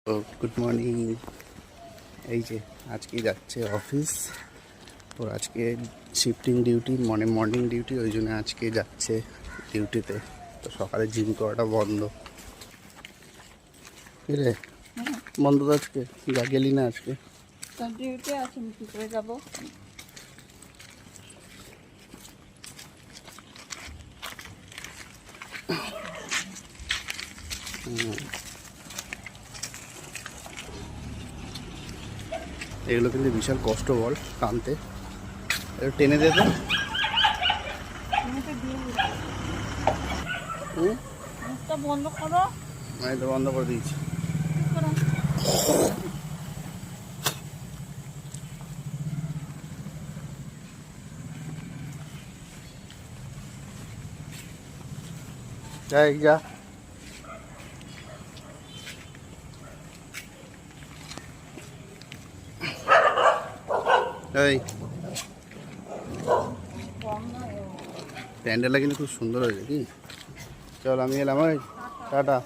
তো good morning. এই যে আজকে যাচ্ছে অফিস, ওর আজকে শিফটিং ডিউটি, মানে মর্নিং ডিউটি, ওই জন্য আজকে যাচ্ছে ডিউটিতে। তো সকালে জিম করাটা বন্ধ। রে বন্ধ তো আজকে, যা গেলি না আজকে? ডিউটি আছে, আমি কী করে যাবো? এগুলো কিন্তু বিশাল কষ্ট বল টানতে, টেনে দে তো। মুখটা বন্ধ করো। আমি তো বন্ধ করে দিয়েছি। যাই যা। এই প্যান্ডেলটা কিন্তু খুব সুন্দর হয়েছে কি? চল আমি এলাম, ওই টাটা।